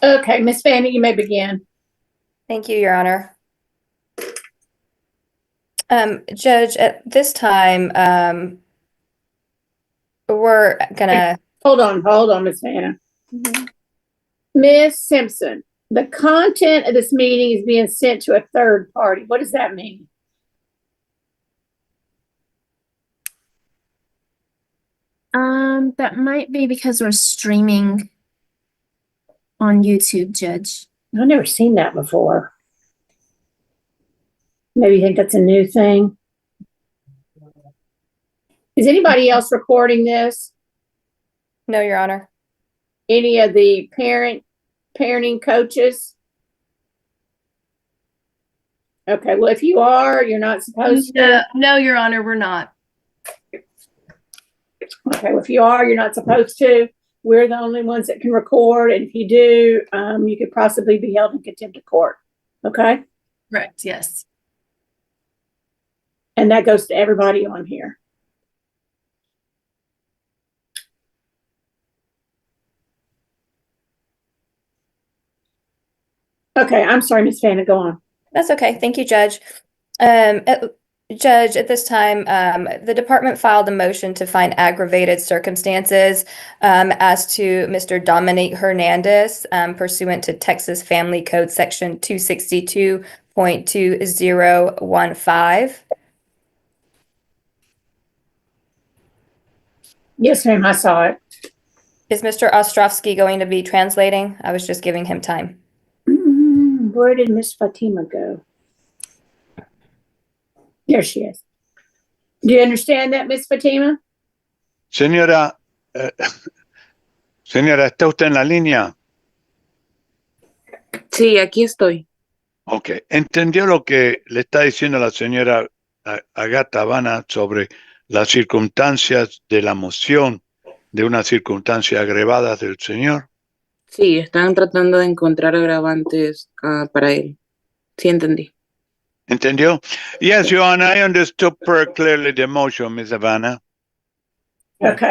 Okay, Ms. Fanny, you may begin. Thank you, Your Honor. Judge, at this time, we're gonna... Hold on, Ms. Fanny. Ms. Simpson, the content of this meeting is being sent to a third party. What does that mean? That might be because we're streaming on YouTube, Judge. I've never seen that before. Maybe you think that's a new thing? Is anybody else recording this? No, Your Honor. Any of the parenting coaches? Okay, well, if you are, you're not supposed to. No, Your Honor, we're not. Okay, well, if you are, you're not supposed to. We're the only ones that can record, and if you do, you could possibly be held in contempt of court. Okay? Correct, yes. And that goes to everybody on here. Okay, I'm sorry, Ms. Fanna, go on. That's okay. Thank you, Judge. Judge, at this time, the department filed a motion to find aggravated circumstances as to Mr. Dominique Hernandez pursuant to Texas Family Code Section 262.2015. Yes, ma'am, I saw it. Is Mr. Ostrovsky going to be translating? I was just giving him time. Where did Miss Fatima go? There she is. Do you understand that, Miss Fatima? Señora, señora, ¿está usted en la línea? Sí, aquí estoy. Ok. ¿Entendió lo que le está diciendo la señora Agata Habana sobre las circunstancias de la moción de una circunstancia agravada del señor? Sí, están tratando de encontrar agravantes para él. Sí, entendí. ¿Entendió? Yes, Your Honor, I understood very clearly the motion, Ms. Havana. Okay.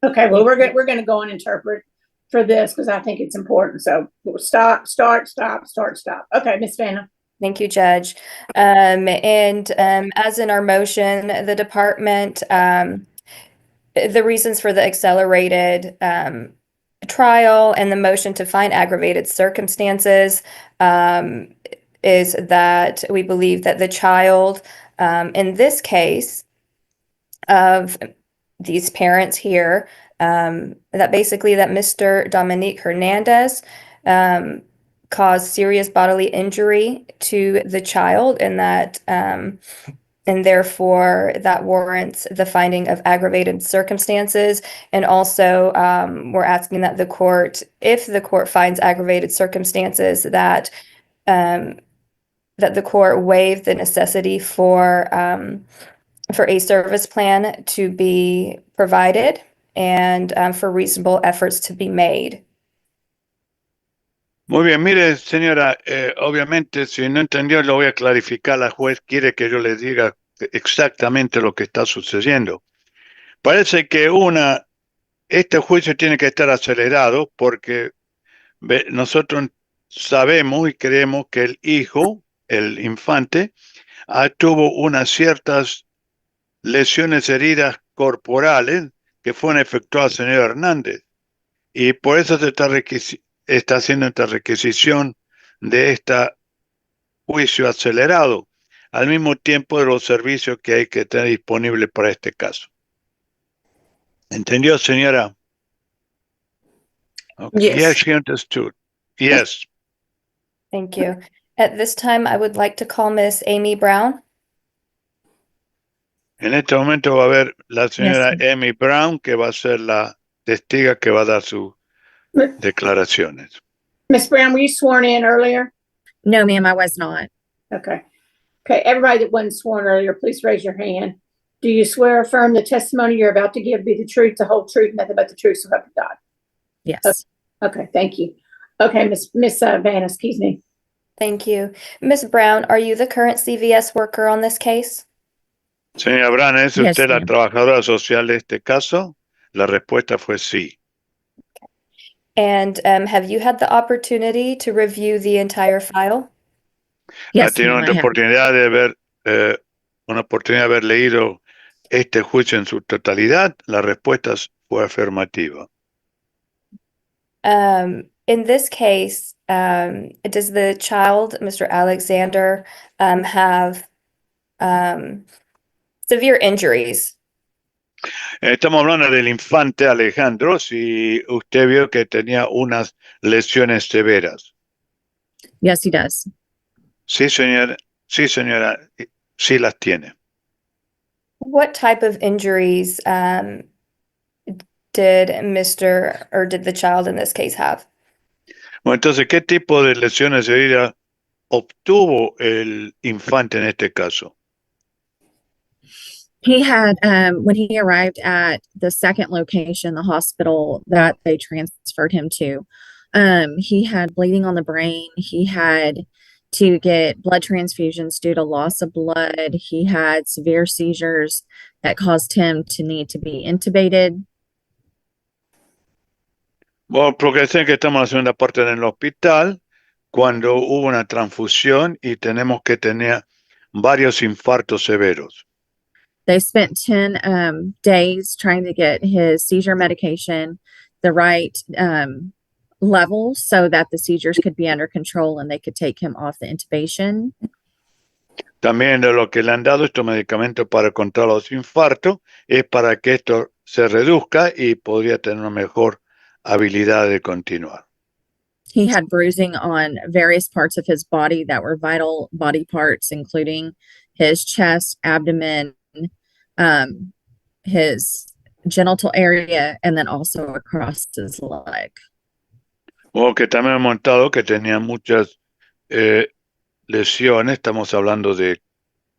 Okay, well, we're going to go and interpret for this because I think it's important. So stop. Okay, Ms. Vanna. Thank you, Judge. As in our motion, the department, the reasons for the accelerated trial and the motion to find aggravated circumstances is that we believe that the child, in this case of these parents here, that basically that Mr. Dominique Hernandez caused serious bodily injury to the child, and that and therefore that warrants the finding of aggravated circumstances. And also we're asking that the court, if the court finds aggravated circumstances, that that the court waive the necessity for a service plan to be provided and for reasonable efforts to be made. Muy bien, mire, señora, obviamente, si no entendió, lo voy a clarificar. La juez quiere que yo le diga exactamente lo que está sucediendo. Parece que este juicio tiene que estar acelerado porque nosotros sabemos y creemos que el hijo, el infante, tuvo unas ciertas lesiones, heridas corporales que fueron efectuadas al señor Hernández. Y por eso se está haciendo esta requisición de este juicio acelerado, al mismo tiempo de los servicios que hay que tener disponibles para este caso. ¿Entendió, señora? Okay. Yes, she understood. Yes. Thank you. At this time, I would like to call Miss Amy Brown. En este momento va a haber la señora Amy Brown, que va a ser la testiga que va a dar sus declaraciones. Miss Brown, were you sworn in earlier? No, ma'am, I was not. Okay. Okay, everybody that wasn't sworn earlier, please raise your hand. Do you swear or affirm the testimony you're about to give be the truth, the whole truth, nothing but the truth, so help you God? Yes. Okay, thank you. Okay, Miss Vanna, excuse me. Thank you. Miss Brown, are you the current CVS worker on this case? Señora Brown, ¿es Yes, usted la ma'am. trabajadora social de este caso? La respuesta fue sí. And have you had the opportunity to review the entire file? ¿Ha Yes, tenido ma'am, I una have. oportunidad de ver, una oportunidad de haber leído este juicio en su totalidad? La respuesta fue afirmativa. In this case, does the child, Mr. Alexander, have severe injuries? Estamos hablando del infante Alejandro, si usted vio que tenía unas lesiones severas. Yes, he does. Sí, señora, sí las tiene. What type of injuries did the child in this case have? Bueno, entonces, ¿qué tipo de lesiones severas obtuvo el infante en este caso? He had, when he arrived at the second location, the hospital that they transferred him to, he had bleeding on the brain. He had to get blood transfusions due to loss of blood. He had severe seizures that caused him to need to be intubated. Bueno, porque sé que estamos en la segunda parte en el hospital, cuando hubo una transfusión y tenemos que tener varios infartos severos. They spent 10 days trying to get his seizure medication the right level so that the seizures could be under control and they could take him off the intubation. También de lo que le han dado estos medicamentos para controlar los infartos es para que esto se reduzca y podría tener una mejor habilidad de continuar. He had bruising on various parts of his body that were vital body parts, including his chest, abdomen, his genital area, and then also across his leg. O que también hemos notado que tenía muchas lesiones, estamos hablando de,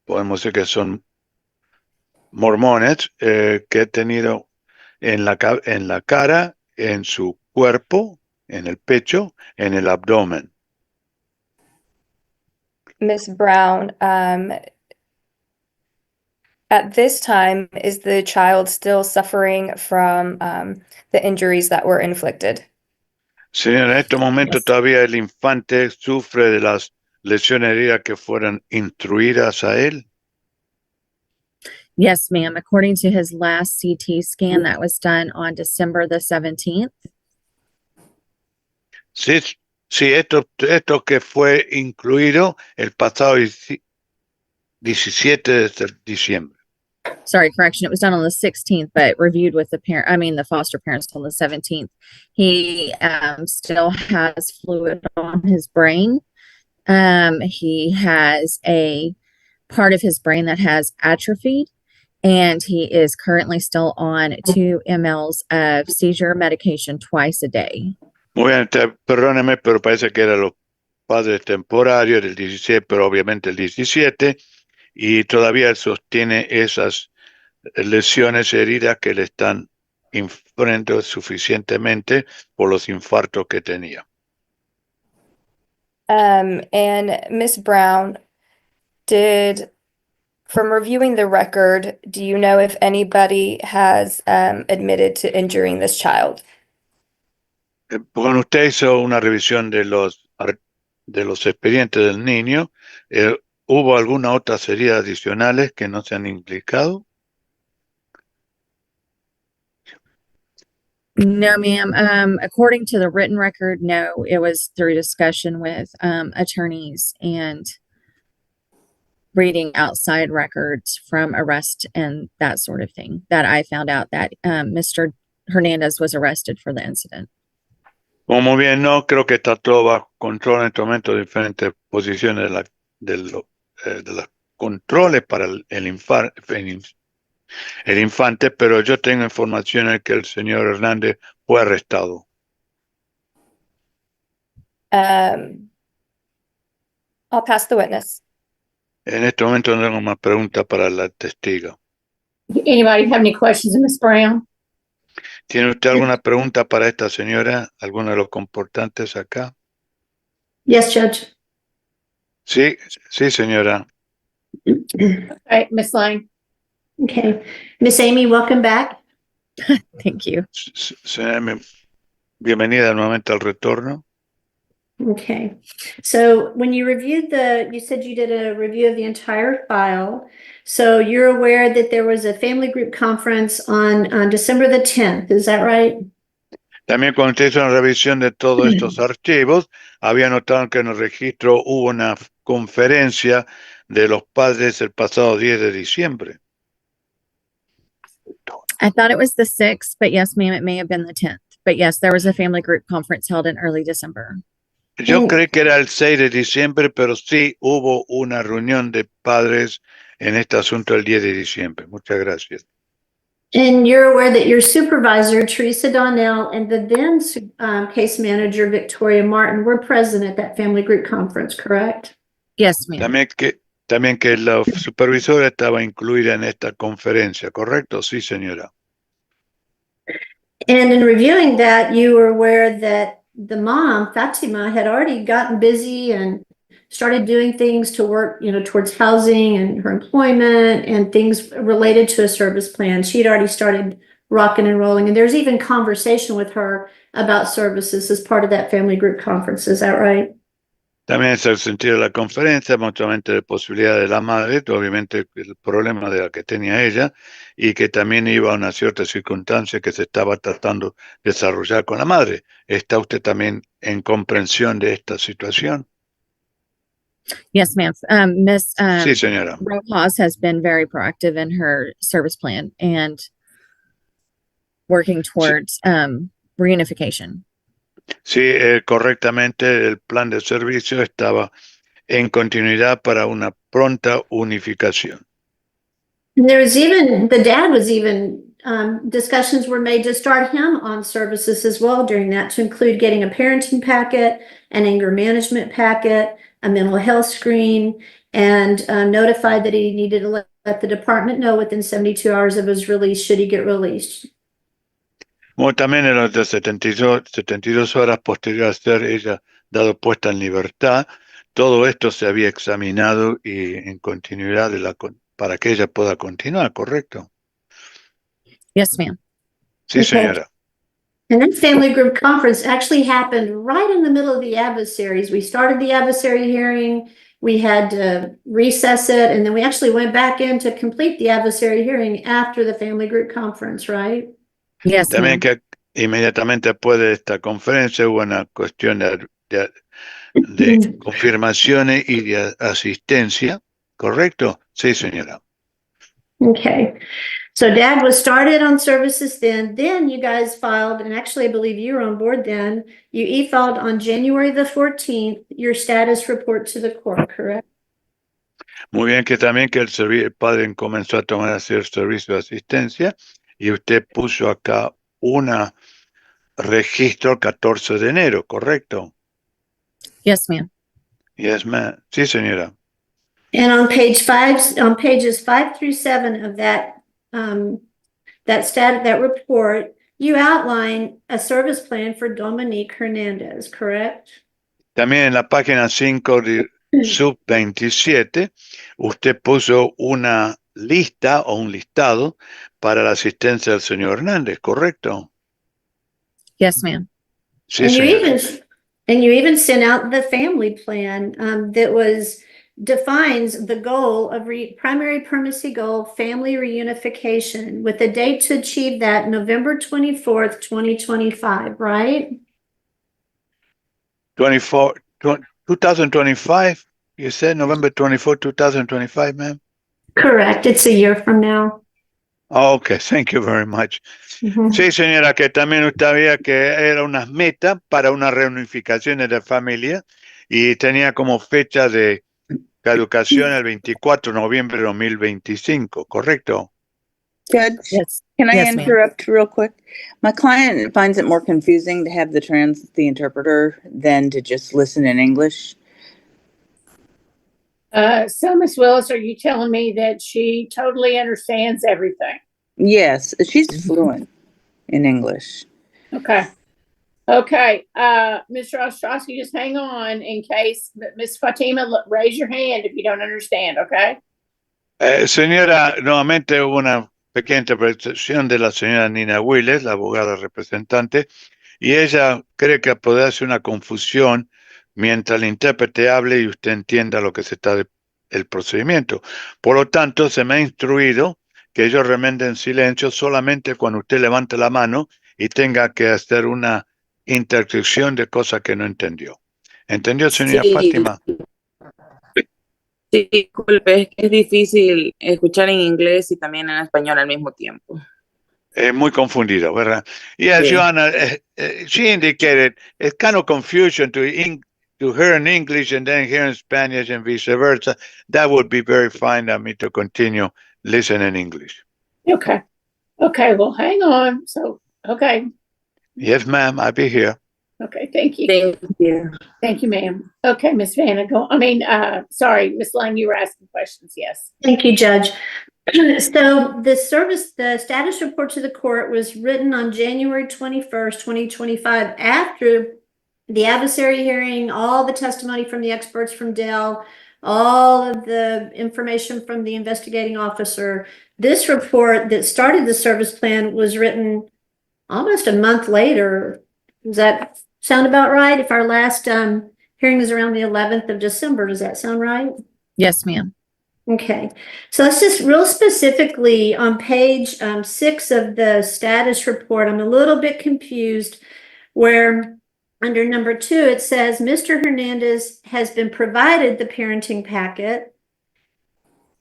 podemos decir que son mormones, que he tenido en la cara, en su cuerpo, en el pecho, en el abdomen. Miss Brown, at this time, is the child still suffering from the injuries that were inflicted? Señora, en este momento todavía el infante sufre de las lesiones heridas que fueron instruidas a él. Yes, ma'am. According to his last CT scan that was done on December the 17th. Sí, sí, esto que fue incluido el pasado 17 de diciembre. Sorry, correction. It was done on the 16th, but reviewed with the foster parents on the 17th. He still has fluid on his brain. He has a part of his brain that has atrophied, and he is currently still on 2 mLs of seizure medication twice a day. Muy bien, perdóneme, pero parece que eran los padres temporarios del 16, pero obviamente el 17, y todavía sostiene esas lesiones heridas que le están enfrentando suficientemente por los infartos que tenía. And Miss Brown, from reviewing the record, do you know if anybody has admitted to injuring this child? Cuando usted hizo una revisión de los expedientes del niño, ¿hubo alguna otras heridas adicionales que no se han implicado? No, ma'am. According to the written record, no. It was through discussion with attorneys and reading outside records from arrest and that sort of thing that I found out that Mr. Hernandez was arrested for the incident. Muy bien, no, creo que está todo bajo control en este momento, diferentes posiciones de los controles para el infante, pero yo tengo información de que el señor Hernández fue arrestado. I'll pass the witness. En este momento no tengo más preguntas para la testigo. Anybody have any questions of Ms. Brown? ¿Tiene usted alguna pregunta para esta señora? ¿Alguno de los comportantes acá? Yes, Judge. Sí, señora. Okay, Ms. Lang. Okay. Miss Amy, welcome back. Thank you. Señora, Bienvenida nuevamente al retorno. Okay. So when you reviewed you said you did a review of the entire file. So you're aware that there was a family group conference on December the 10th, is that right? También cuando usted hizo una revisión de todos estos archivos, había notado que en el registro hubo una conferencia de los padres el pasado 10 de diciembre. I thought it was the 6th, but yes, ma'am, it may have been the 10th. But yes, there was a family group conference held in early December. Yo creí que era el 6 de diciembre, pero sí hubo una reunión de padres en este asunto el 10 de diciembre. Muchas gracias. And you're aware that your supervisor, Teresa Donnell, and the then case manager, Victoria Martin, were present at that family group conference, correct? Yes, ma'am. También que la supervisora estaba incluida en esta conferencia, ¿correcto? Sí, señora. And in reviewing that, you were aware that the mom, Fatima, had already gotten busy and started doing things to work, towards housing and her employment and things related to a service plan. She'd already started rocking and rolling. And there's even conversation with her about services as part of that family group conference. Is that right? También es el sentido de la conferencia, mutuamente de posibilidad de la madre, obviamente el problema de la que tenía ella, y que también iba a una cierta circunstancia que se estaba tratando de desarrollar con la madre. ¿Está usted también en comprensión de esta situación? Yes, ma'am. Miss Sí, señora. Rojas has been very proactive in her service plan and working towards reunification. Sí, correctamente el plan de servicio estaba en continuidad para una pronta unificación. And there was even, the dad was even, discussions were made to start him on services as well during that, to include getting a parenting packet, an anger management packet, a mental health screen, and notified that he needed to let the department know within 72 hours of his release, should he get released. Bueno, también en las 72 horas posterior a ser ella dado puesta en libertad, todo esto se había examinado y en continuidad para que ella pueda continuar, ¿correcto? Yes, ma'am. Sí, Okay. señora. And that family group conference actually happened right in the middle of the adversaries. We started the adversary hearing, we had to recess it, and then we actually went back in to complete the adversary hearing after the family group conference, right? Yes, También ma'am. que inmediatamente después de esta conferencia hubo una cuestión de confirmaciones y de asistencia, ¿correcto? Sí, señora. Okay. So dad was started on services then you guys filed, and actually I believe you were on board then, you e-filed on January the 14th, your status report to the court, correct? Muy bien, que también que el padre comenzó a tomar hacer servicio de asistencia y usted puso acá una registro el 14 de enero, ¿correcto? Yes, ma'am. Yes, ma'am. Sí, señora. And on pages 5 through 7 of that report, you outline a service plan for Dominique Hernandez, correct? También en la página 5 de sub 27, usted puso una lista o un listado para la asistencia del señor Hernández, ¿correcto? Yes, ma'am. Sí, And señora. you even sent out the family plan that defines the goal of primary permanency goal, family reunification, with a date to achieve that November 24th, 2025, right? 2025, you said November 24, 2025, ma'am? Correct. It's a year from now. Oh, okay, thank you very much. Mhm. Sí, señora, que también usted sabía que era unas metas para una reunificación de la familia y tenía como fecha de caducación el 24 de noviembre de 2025, ¿correcto? Judge, Yes. can I Yes, ma'am. interrupt real quick? My client finds it more confusing to have the interpreter than to just listen in English. So Ms. Willis, are you telling me that she totally understands everything? Yes, she's fluent in English. Okay. Okay, Mr. Ostrowski, just hang on in case, Ms. Fatima, raise your hand if you don't understand, okay? Señora, nuevamente hubo una pequeña interpretación de la señora Nina Willis, la abogada representante, y ella cree que puede hacer una confusión mientras el intérprete hable y usted entienda lo que se está el procedimiento. Por lo tanto, se me ha instruido que yo remende en silencio solamente cuando usted levante la mano y tenga que hacer una intersección de cosas que no entendió. ¿Entendió, señora Sí. Fátima? Sí, disculpe, es que es difícil escuchar en inglés y también en español al mismo tiempo. Muy confundido, ¿verdad? Yeah, Sí. Joanna, she indicated it's kind of confusion to her in English and then here in Spanish and vice versa. That would be very fine of me to continue listening in English. Okay. Okay, well, hang on. So, okay. Yes, ma'am, I'll be here. Okay, thank you. Thank you. Thank you, ma'am. Okay, Miss Vanna, sorry, Miss Lang, you were asking questions. Yes. Thank you, Judge. So the status report to the court was written on January 21st, 2025, after the adversary hearing, all the testimony from the experts from Dell, all of the information from the investigating officer. This report that started the service plan was written almost a month later. Does that sound about right? If our last hearing was around the 11th of December, does that sound right? Yes, ma'am. Okay, so let's just real specifically on page 6 of the status report, I'm a little bit confused where under number 2, it says Mr. Hernandez has been provided the parenting packet.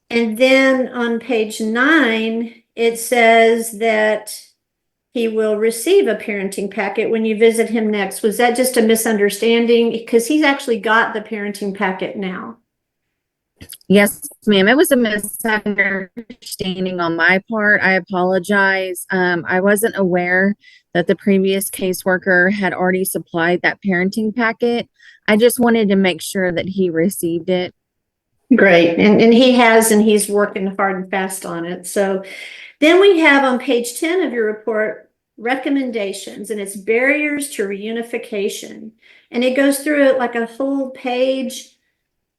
And then on page 9, it says that he will receive a parenting packet when you visit him next. Was that just a misunderstanding? Because he's actually got the parenting packet now. Yes, ma'am. It was a misunderstanding on my part. I apologize. I wasn't aware that the previous caseworker had already supplied that parenting packet. I just wanted to make sure that he received it. Great, and he has, and he's working hard and fast on it. So then we have on page 10 of your report, recommendations, and it's barriers to reunification. And it goes through it like a whole page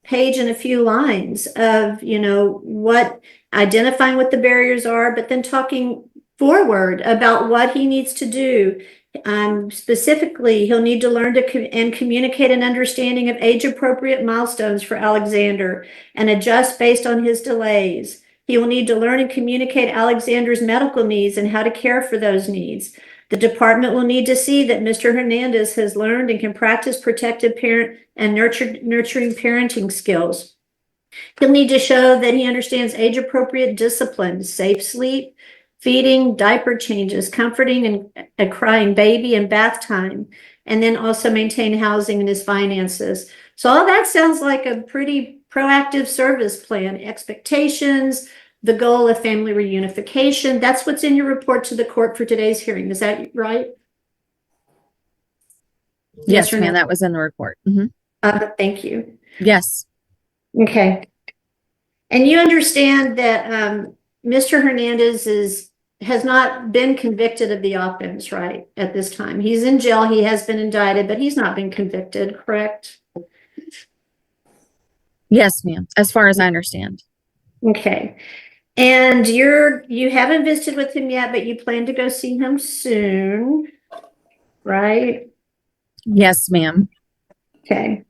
and a few lines of, identifying what the barriers are, but then talking forward about what he needs to do. Specifically, he'll need to learn to communicate an understanding of age-appropriate milestones for Alexander and adjust based on his delays. He will need to learn and communicate Alexander's medical needs and how to care for those needs. The department will need to see that Mr. Hernandez has learned and can practice protective parent and nurturing parenting skills. He'll need to show that he understands age-appropriate discipline, safe sleep, feeding, diaper changes, comforting a crying baby, and bath time, and then also maintain housing and his finances. So all that sounds like a pretty proactive service plan, expectations, the goal of family reunification. That's what's in your report to the court for today's hearing. Is that right? Yes, or ma'am. no? That was in the report. Mhm. Thank you. Yes. Okay. And you understand that Mr. Hernandez has not been convicted of the offense, right, at this time? He's in jail. He has been indicted, but he's not been convicted, correct? Yes, ma'am. As far as I understand. Okay. And you haven't visited with him yet, but you plan to go see him soon, right? Yes, ma'am. Okay.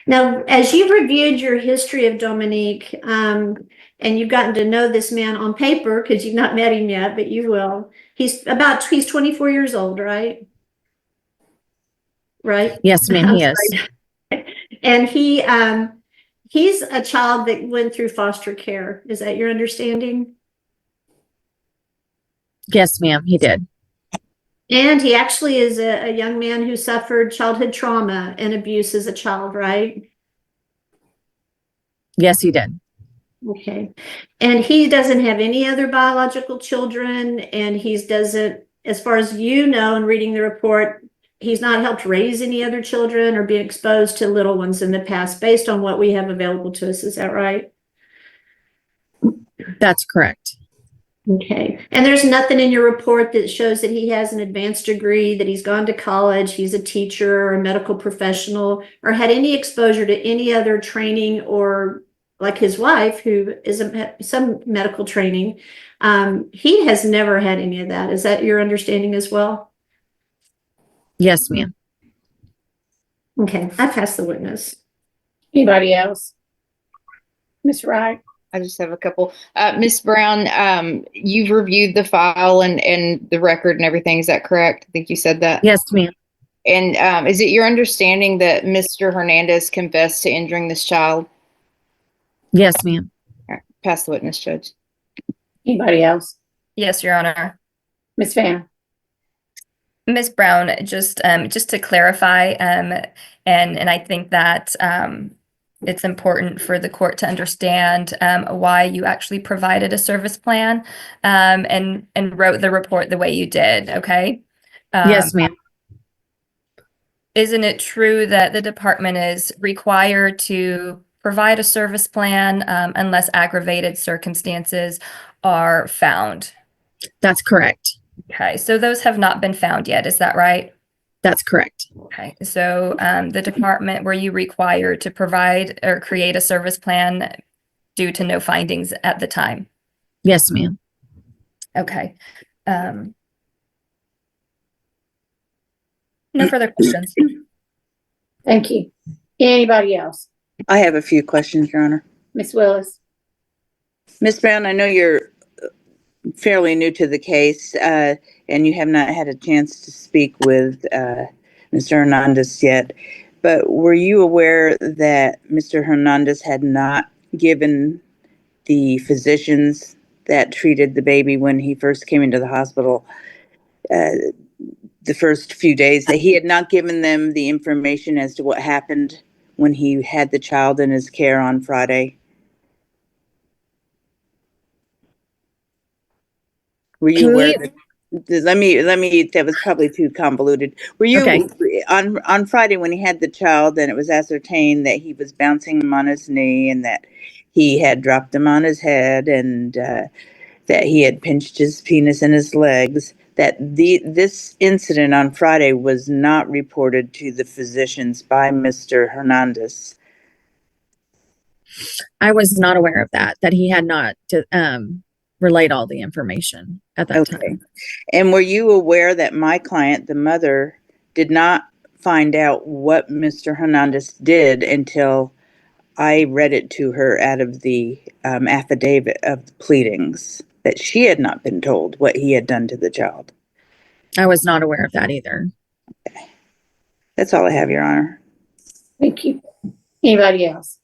Now, as you've reviewed your history of Dominique, and you've gotten to know this man on paper, because you've not met him yet, but you will. He's 24 years old, right? Right? Yes, ma'am. He is. And he's a child that went through foster care. Is that your understanding? Yes, ma'am. He did. And he actually is a young man who suffered childhood trauma and abuse as a child, right? Yes, he did. Okay. And he doesn't have any other biological children, and he doesn't, as far as you know, in reading the report, he's not helped raise any other children or been exposed to little ones in the past based on what we have available to us. Is that right? That's correct. Okay. And there's nothing in your report that shows that he has an advanced degree, that he's gone to college, he's a teacher or a medical professional, or had any exposure to any other training, or like his wife, who is some medical training. He has never had any of that. Is that your understanding as well? Yes, ma'am. Okay, I pass the witness. Anybody else? Ms. Wright? I just have a couple. Ms. Brown, you've reviewed the file and the record and everything. Is that correct? I think you said that. Yes, ma'am. And is it your understanding that Mr. Hernandez confessed to injuring this child? Yes, ma'am. All right, pass the witness, Judge. Anybody else? Yes, Your Honor. Ms. Vanna? Ms. Brown, just to clarify, and I think that it's important for the court to understand why you actually provided a service plan and wrote the report the way you did. Okay. Yes, ma'am. Isn't it true that the department is required to provide a service plan unless aggravated circumstances are found? That's correct. Okay, so those have not been found yet, is that right? That's correct. Okay, so the department, were you required to provide or create a service plan due to no findings at the time? Yes, ma'am. Okay. No further questions. Thank you. Anybody else? I have a few questions, Your Honor. Ms. Willis? Ms. Brown, I know you're fairly new to the case, and you have not had a chance to speak with Mr. Hernandez yet, but were you aware that Mr. Hernandez had not given the physicians that treated the baby when he first came into the hospital the first few days, that he had not given them the information as to what happened when he had the child in his care on Friday? Were you aware that? Let me, that was probably too convoluted. Were you on Friday when he had the child and it was ascertained that he was bouncing him on his knee and that he had dropped him on his head and that he had pinched his penis in his legs, that this incident on Friday was not reported to the physicians by Mr. Hernandez? I was not aware of that he had not relayed all the information at that time. And were you aware that my client, the mother, did not find out what Mr. Hernandez did until I read it to her out of the affidavit of the pleadings, that she had not been told what he had done to the child? I was not aware of that either. Okay. That's all I have, Your Honor. Thank you. Anybody else?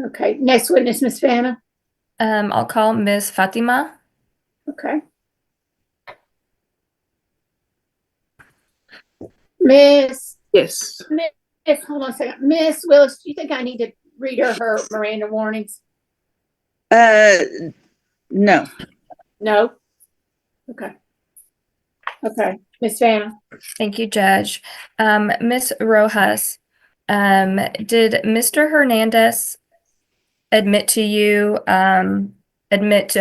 Okay, next witness, Ms. Vanna. I'll call Ms. Fatima. Okay. Miss, Yes. hold on a second. Miss Willis, do you think I need to read her Miranda warnings? No. No? Okay. Okay, Ms. Vanna. Thank you, Judge. Ms. Rojas, did Mr. Hernandez admit to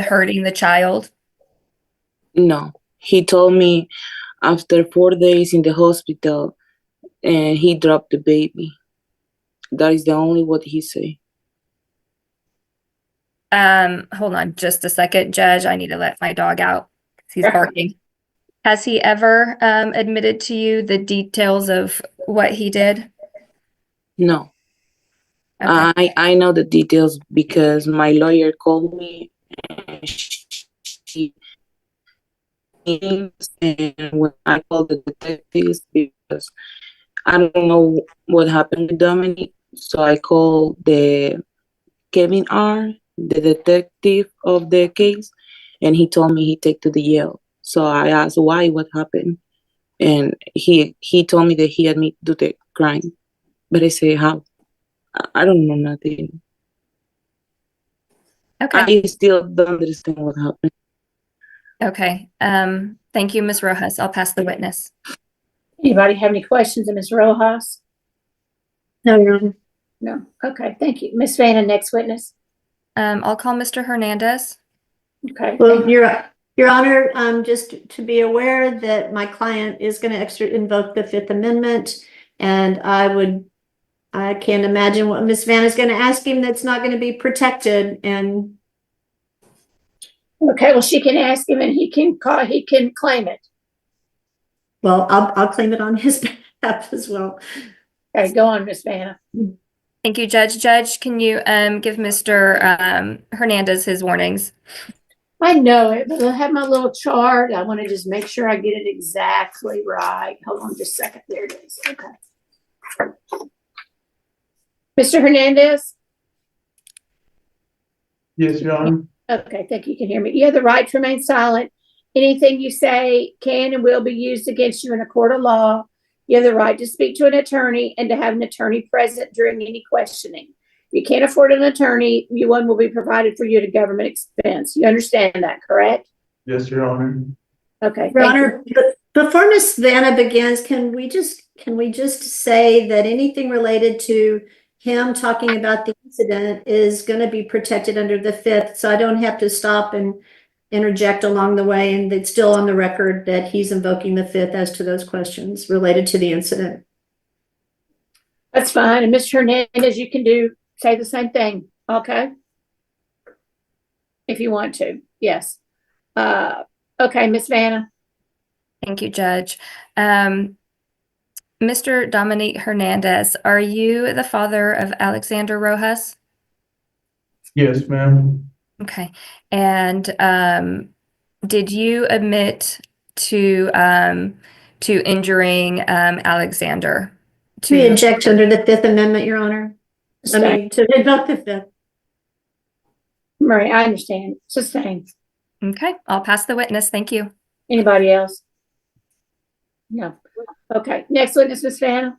hurting the child? No. He told me after 4 days in the hospital and he dropped the baby. That is the only what he said. Hold on just a second, Judge. I need to let my dog out. He's barking. Has he ever admitted to you the details of what he did? No. Okay. I know the details because my lawyer called me and she and when I called the detectives, because I don't know what happened with Dominic, so I called the Kevin R., the detective of the case, and he told me he take to the jail. So I asked why, what happened, and he told me that he admitted to the crime, but I say how? I don't know nothing. Okay. I still don't understand what happened. Okay. Thank you, Ms. Rojas. I'll pass the witness. Anybody have any questions of Ms. Rojas? No, Your Honor. No. Okay, thank you. Ms. Vanna, next witness. I'll call Mr. Hernandez. Okay. Well, Your Honor, just to be aware that my client is going to invoke the Fifth Amendment, and I can't imagine what Ms. Vanna is going to ask him that's not going to be protected. And Okay, well, she can ask him and he can claim it. well, I'll claim it on his behalf as well. Okay, go on, Miss Vanna. Thank you, Judge. Judge, can you give Mr. Hernandez his warnings? I know it, but I have my little chart. I want to just make sure I get it exactly right. Hold on just a second. There it is. Okay. Mr. Hernandez? Yes, Your Honor. Okay, thank you. You can hear me. You have the right to remain silent. Anything you say can and will be used against you in a court of law. You have the right to speak to an attorney and to have an attorney present during any questioning. If you can't afford an attorney, one will be provided for you at a government expense. You understand that, correct? Yes, Your Honor. Okay. Your thank you. Honor, before Ms. Vanna begins, can we just say that anything related to him talking about the incident is going to be protected under the Fifth, so I don't have to stop and interject along the way, and it's still on the record that he's invoking the Fifth as to those questions related to the incident. That's fine. And Mr. Hernandez, you can say the same thing, okay? If you want to, yes. Okay, Miss Vanna. Thank you, Judge. Mr. Dominique Hernandez, are you the father of Alexander Rojas? Yes, ma'am. Okay. And did you admit to injuring Alexander? We object under the Fifth Amendment, Your Honor. I mean, to invoke the Fifth. Murray, I understand. Sustain. Okay, I'll pass the witness. Thank you. Anybody else? No. Okay, next witness, Miss Vanna.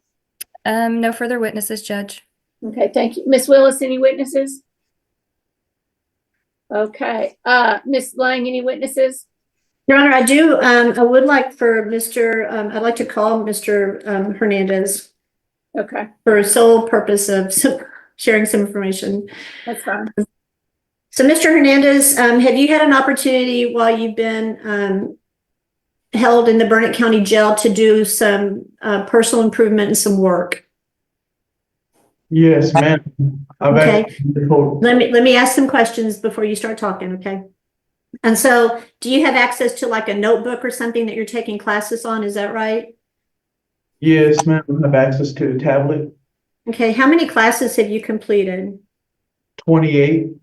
No further witnesses, Judge. Okay, thank you. Miss Willis, any witnesses? Okay, Miss Lang, any witnesses? Your Honor, I do. I would like for I'd like to call Mr. Hernandez. Okay. For sole purpose of sharing some information. That's fine. So, Mr. Hernandez, have you had an opportunity while you've been held in the Burnett County Jail to do some personal improvement and some work? Yes, ma'am. Okay. Let me ask some questions before you start talking, okay? And so, do you have access to like a notebook or something that you're taking classes on? Is that right? Yes, ma'am. I have access to the tablet. Okay. How many classes have you completed? 28.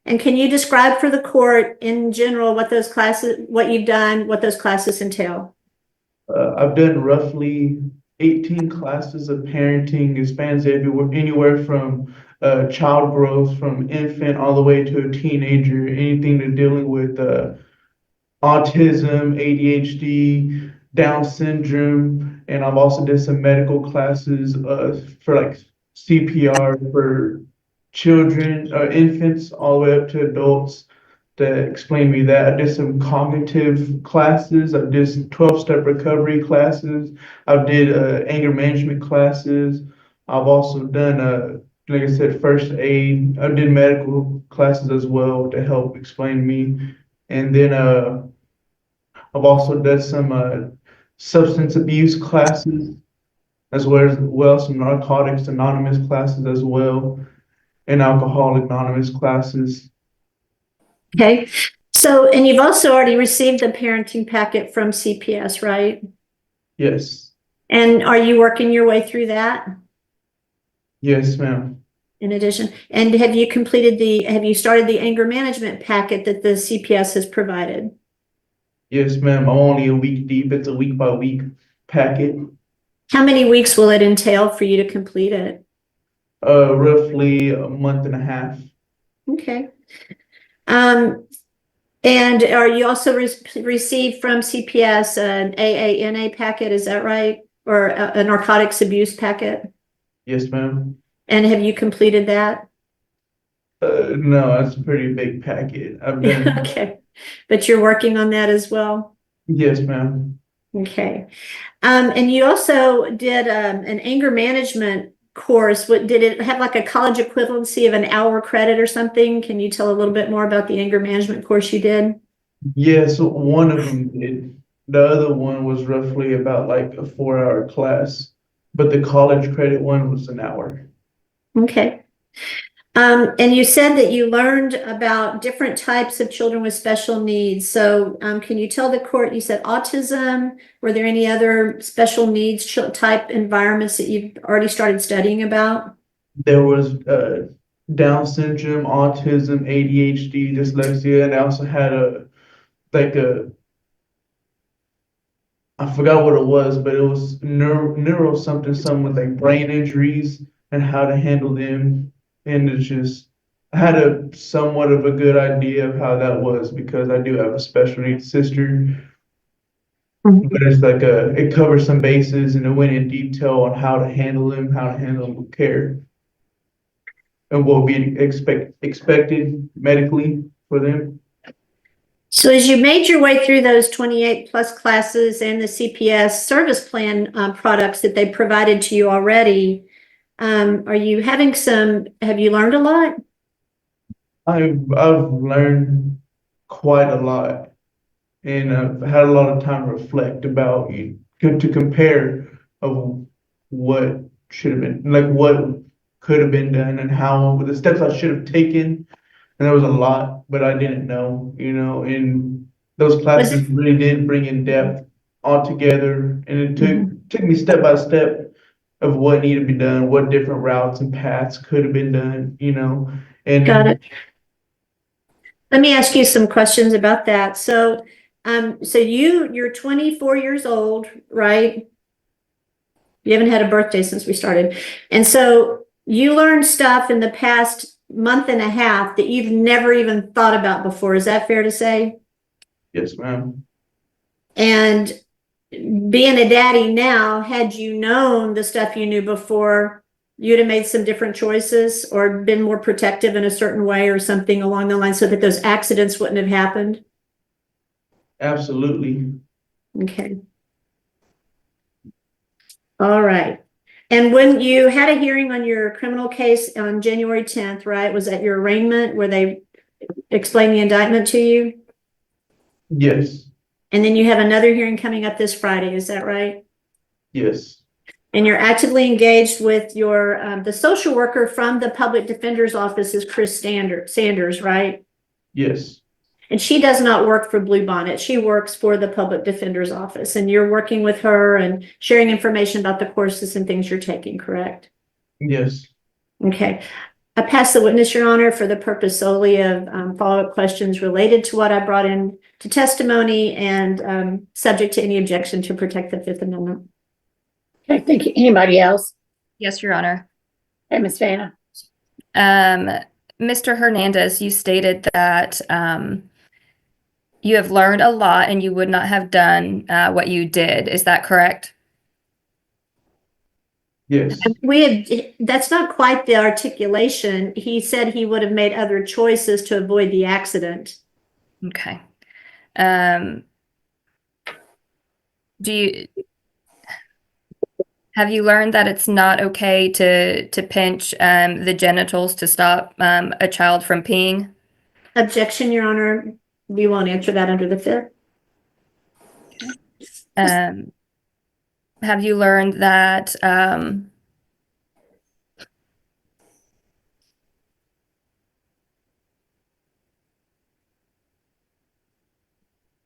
And can you describe for the court in general what those classes, what you've done, what those classes entail? I've done roughly 18 classes of parenting. It spans anywhere from child growth, from infant all the way to a teenager, anything to dealing with autism, ADHD, Down syndrome, and I've also did some medical classes for like CPR for children, infants, all the way up to adults that explain me that. I did some cognitive classes. I did some 12-step recovery classes. I did anger management classes. I've also done, like I said, first aid. I did medical classes as well to help explain me. And then I've also done some substance abuse classes, as well as some narcotics anonymous classes as well, and alcohol anonymous classes. Okay. So, and you've also already received the parenting packet from CPS, right? Yes. And are you working your way through that? Yes, ma'am. In addition, and have you started the anger management packet that the CPS has provided? Yes, ma'am. I'm only a week deep. It's a week by week packet. How many weeks will it entail for you to complete it? Roughly a month and a half. Okay. And are you also received from CPS an AANA packet, is that right? Or a narcotics abuse packet? Yes, ma'am. And have you completed that? No, that's a pretty big packet. I've done. Okay. But you're working on that as well? Yes, ma'am. Okay. And you also did an anger management course. Did it have like a college equivalency of an hour credit or something? Can you tell a little bit more about the anger management course you did? Yes, one of them did. The other one was roughly about like a 4-hour class, but the college credit one was an hour. Okay. And you said that you learned about different types of children with special needs. So, can you tell the court, you said autism, were there any other special needs type environments that you've already started studying about? There was Down syndrome, autism, ADHD, dyslexia, and I also had I forgot what it was, but it was neuro something with like brain injuries and how to handle them. And it's just, I had a somewhat of a good idea of how that was because I do have a special needs sister. But it's like it covers some bases and it went in detail on how to handle them with care, and what would be expected medically for them. So as you made your way through those 28 plus classes and the CPS service plan products that they provided to you already, have you learned a lot? I've learned quite a lot, and I've had a lot of time to reflect about to compare of what should have been, like what could have been done and how the steps I should have taken. And there was a lot, but I didn't know, and those classes really did bring in depth altogether. And it took me step by step of what needed to be done, what different routes and paths could have been done, and Got it. Let me ask you some questions about that. So, you're 24 years old, right? You haven't had a birthday since we started. And so you learned stuff in the past month and a half that you've never even thought about before. Is that fair to say? Yes, ma'am. And being a daddy now, had you known the stuff you knew before, you'd have made some different choices or been more protective in a certain way or something along the line so that those accidents wouldn't have happened? Absolutely. Okay. All right. And when you had a hearing on your criminal case on January 10th, right, was that your arraignment where they explained the indictment to you? Yes. And then you have another hearing coming up this Friday, is that right? Yes. And you're actively engaged with your, the social worker from the public defender's office is Chris Sanders, right? Yes. And she does not work for Bluebonnet. She works for the public defender's office, and you're working with her and sharing information about the courses and things you're taking, correct? Yes. Okay. I pass the witness, Your Honor, for the purpose solely of follow-up questions related to what I brought in to testimony and subject to any objection to protect the Fifth Amendment. Okay, thank you. Anybody else? Yes, Your Honor. Okay, Ms. Vanna. Mr. Hernandez, you stated that you have learned a lot and you would not have done what you did. Is that correct? Yes. That's not quite the articulation. He said he would have made other choices to avoid the accident. Okay. Have you learned that it's not okay to pinch the genitals to stop a child from peeing? Objection, Your Honor. We won't answer that under the Fifth. Have you learned that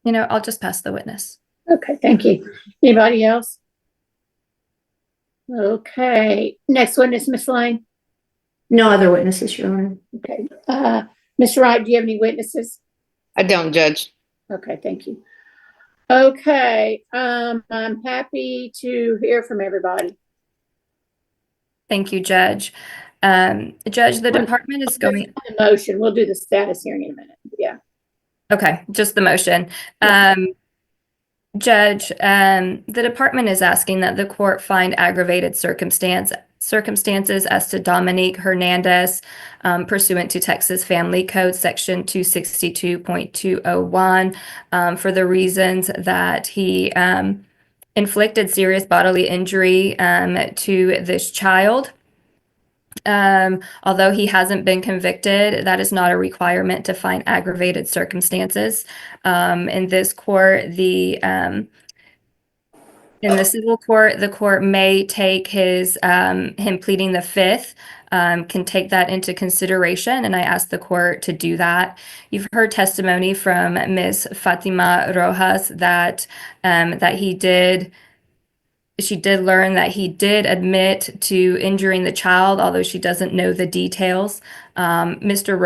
I'll just pass the witness. Okay, thank you. Anybody else? Okay, next witness, Ms. Lane. No other witnesses, Your Honor. Okay, Mr. Wright, do you have any witnesses? I don't, Judge. Okay, thank you. Okay, I'm happy to hear from everybody. Thank you, Judge. Judge, the department is going. The motion. We'll do the status hearing in a minute. Yeah. Okay, just the motion. Judge, the department is asking that the court find aggravated circumstances as to Dominique Hernandez pursuant to Texas Family Code Section 262.201 for the reasons that he inflicted serious bodily injury to this child. Although he hasn't been convicted, that is not a requirement to find aggravated circumstances. In this court, in the civil court, the court may take him pleading the Fifth can take that into consideration, and I asked the court to do that. You've heard testimony from Ms. Fatima Rojas that she did learn that he did admit to injuring the child, although she doesn't know the details. Mr.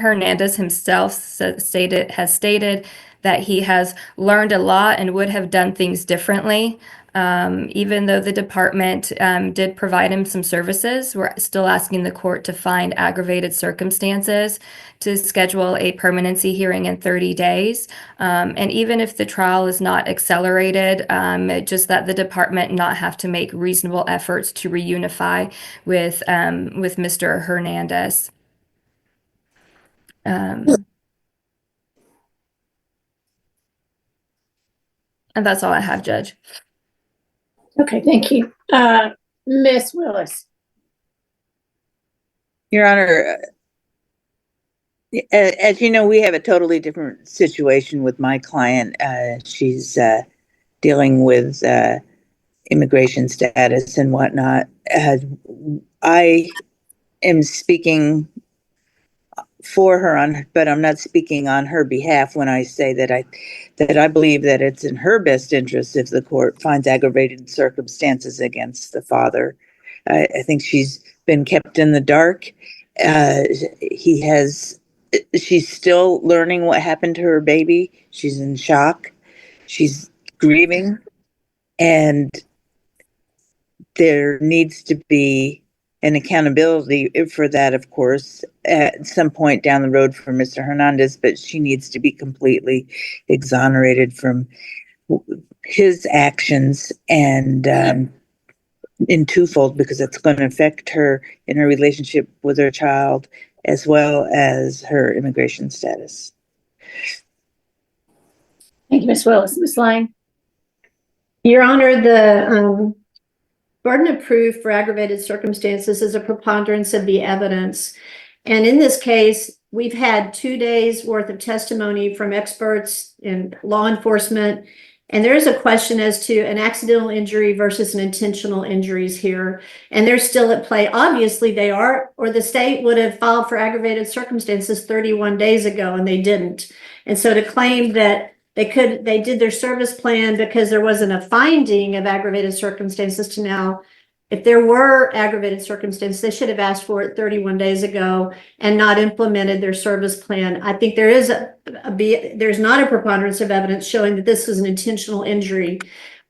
Hernandez himself has stated that he has learned a lot and would have done things differently. Even though the department did provide him some services, we're still asking the court to find aggravated circumstances to schedule a permanency hearing in 30 days. And even if the trial is not accelerated, just that the department not have to make reasonable efforts to reunify with Mr. Hernandez. And that's all I have, Judge. Okay, thank you. Ms. Willis. Your Honor, as you know, we have a totally different situation with my client. She's dealing with immigration status and whatnot. I am speaking for her but I'm not speaking on her behalf when I say that I believe that it's in her best interest if the court finds aggravated circumstances against the father. I think she's been kept in the dark. She's still learning what happened to her baby. She's in shock. She's grieving, and there needs to be an accountability for that, of course, at some point down the road for Mr. Hernandez, but she needs to be completely exonerated from his actions, and in twofold, because it's going to affect her in her relationship with her child as well as her immigration status. Thank you, Ms. Willis. Ms. Lang. Your Honor, the burden of proof for aggravated circumstances is a preponderance of the evidence. And in this case, we've had 2 days worth of testimony from experts in law enforcement. And there is a question as to an accidental injury versus an intentional injuries here. And they're still at play. Obviously they are, or the state would have filed for aggravated circumstances 31 days ago and they didn't. And so to claim that they did their service plan because there wasn't a finding of aggravated circumstances to now, if there were aggravated circumstances, they should have asked for it 31 days ago and not implemented their service plan. I think there is there's not a preponderance of evidence showing that this was an intentional injury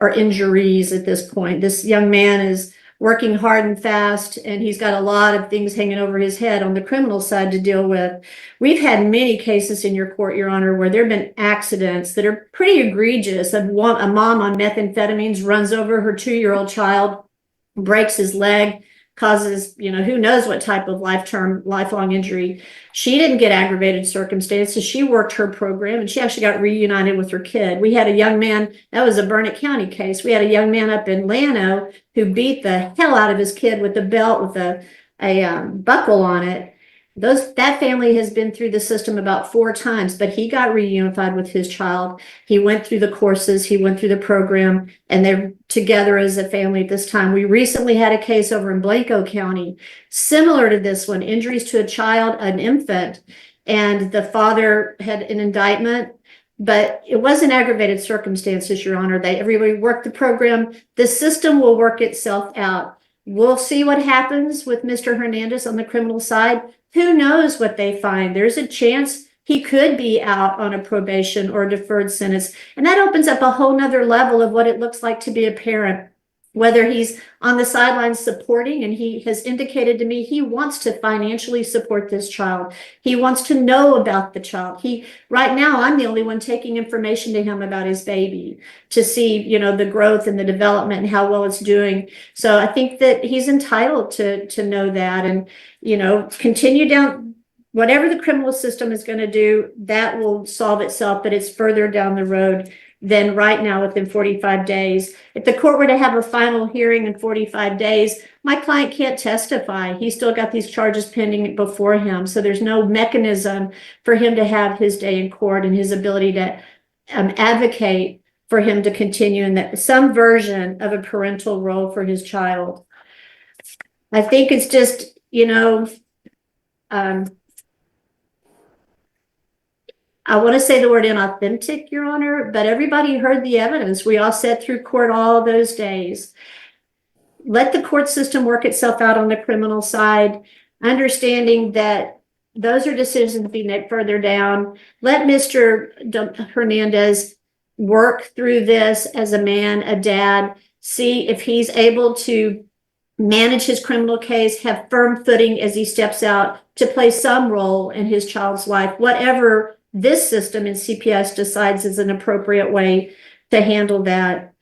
or injuries at this point. This young man is working hard and fast, and he's got a lot of things hanging over his head on the criminal side to deal with. We've had many cases in your court, Your Honor, where there have been accidents that are pretty egregious. A mom on methamphetamines runs over her 2-year-old child, breaks his leg, causes, who knows what type of lifelong injury. She didn't get aggravated circumstances. She worked her program and she actually got reunited with her kid. We had a young man, that was a Burnett County case. We had a young man up in Llano who beat the hell out of his kid with a belt with a buckle on it. That family has been through the system about 4 times, but he got reunified with his child. He went through the courses, he went through the program, and they're together as a family at this time. We recently had a case over in Blanco County, similar to this one, injuries to a child, an infant, and the father had an indictment, but it wasn't aggravated circumstances, Your Honor. Everybody worked the program. The system will work itself out. We'll see what happens with Mr. Hernandez on the criminal side. Who knows what they find? There's a chance he could be out on a probation or a deferred sentence. And that opens up a whole nother level of what it looks like to be a parent, whether he's on the sidelines supporting, and he has indicated to me he wants to financially support this child. He wants to know about the child. Right now, I'm the only one taking information to him about his baby to see, the growth and the development and how well it's doing. So I think that he's entitled to know that, and, continue down. Whatever the criminal system is going to do, that will solve itself, but it's further down the road than right now within 45 days. If the court were to have a final hearing in 45 days, my client can't testify. He's still got these charges pending before him. So there's no mechanism for him to have his day in court and his ability to advocate for him to continue in some version of a parental role for his child. I think it's just, I want to say the word inauthentic, Your Honor, but everybody heard the evidence. We all sat through court all those days. Let the court system work itself out on the criminal side, understanding that those are decisions to be made further down. Let Mr. Hernandez work through this as a man, a dad, see if he's able to manage his criminal case, have firm footing as he steps out to play some role in his child's life, whatever this system in CPS decides is an appropriate way to handle that.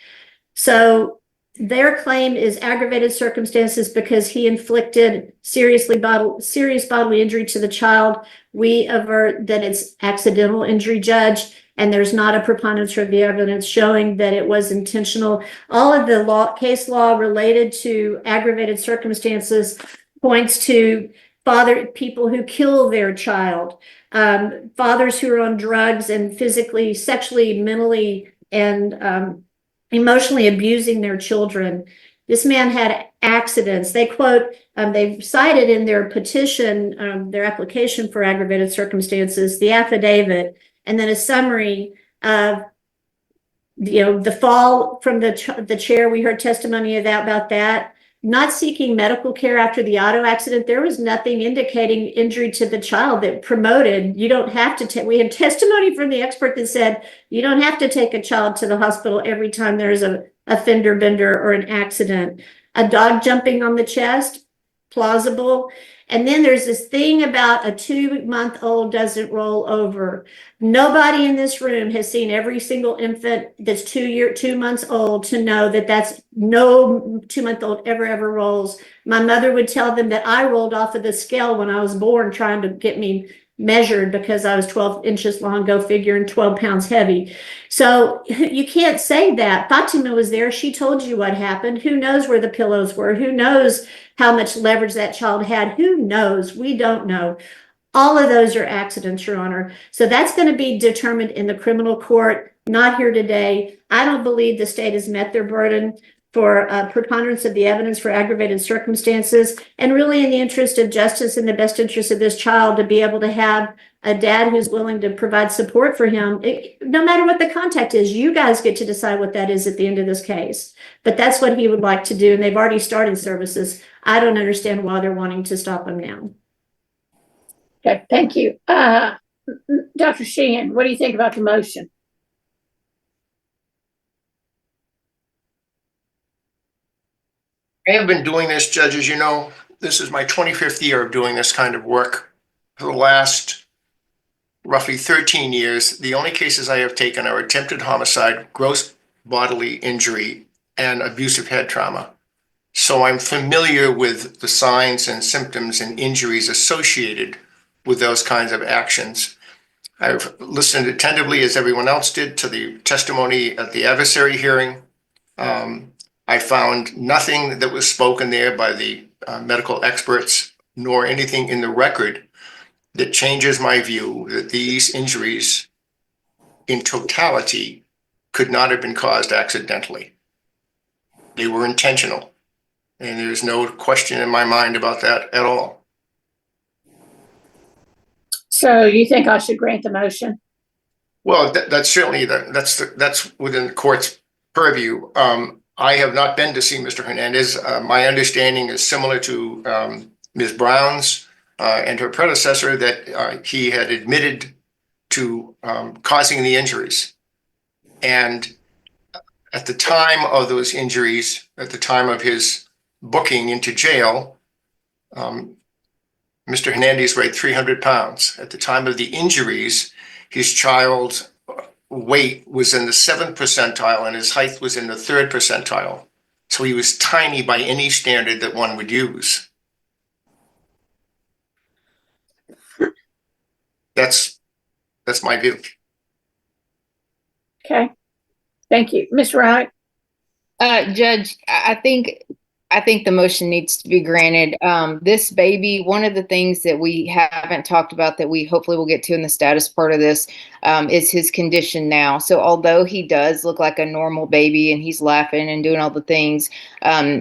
So their claim is aggravated circumstances because he inflicted serious bodily injury to the child. We avert that it's accidental injury, Judge, and there's not a preponderance of the evidence showing that it was intentional. All of the case law related to aggravated circumstances points to people who kill their child, fathers who are on drugs and physically, sexually, mentally, and emotionally abusing their children. This man had accidents. They quote, they've cited in their petition, their application for aggravated circumstances, the affidavit, and then a summary of, the fall from the chair. We heard testimony about that. Not seeking medical care after the auto accident. There was nothing indicating injury to the child that promoted. You don't have to take, we had testimony from the expert that said, you don't have to take a child to the hospital every time there's a fender bender or an accident. A dog jumping on the chest, plausible. And then there's this thing about a 2-month-old doesn't roll over. Nobody in this room has seen every single infant that's 2 months old to know that that's no 2-month-old ever rolls. My mother would tell them that I rolled off of the scale when I was born trying to get me measured because I was 12 inches long, go figure, and 12 pounds heavy. So you can't say that. Fatima was there. She told you what happened. Who knows where the pillows were? Who knows how much leverage that child had? Who knows? We don't know. All of those are accidents, Your Honor. So that's going to be determined in the criminal court, not here today. I don't believe the state has met their burden for preponderance of the evidence for aggravated circumstances, and really in the interest of justice and the best interest of this child to be able to have a dad who's willing to provide support for him. No matter what the contact is, you guys get to decide what that is at the end of this case. But that's what he would like to do, and they've already started services. I don't understand why they're wanting to stop him now. Okay, thank you. Dr. Sheehan, what do you think about the motion? I have been doing this, Judge, as you know. This is my 25th year of doing this kind of work. For the last roughly 13 years, the only cases I have taken are attempted homicide, gross bodily injury, and abusive head trauma. So I'm familiar with the signs and symptoms and injuries associated with those kinds of actions. I've listened attentively, as everyone else did, to the testimony at the adversary hearing. I found nothing that was spoken there by the medical experts, nor anything in the record that changes my view that these injuries in totality could not have been caused accidentally. They were intentional, and there's no question in my mind about that at all. So you think I should grant the motion? Well, that's certainly that's within the court's purview. I have not been to see Mr. Hernandez. My understanding is similar to Ms. Brown's and her predecessor, that he had admitted to causing the injuries. And at the time of those injuries, at the time of his booking into jail, Mr. Hernandez weighed 300 pounds. At the time of the injuries, his child's weight was in the 7th percentile and his height was in the 3rd percentile. So he was tiny by any standard that one would use. That's my view. Okay, thank you. Ms. Wright? Judge, I think I think the motion needs to be granted. This baby, one of the things that we haven't talked about that we hopefully will get to in the status part of this is his condition now. So although he does look like a normal baby and he's laughing and doing all the things,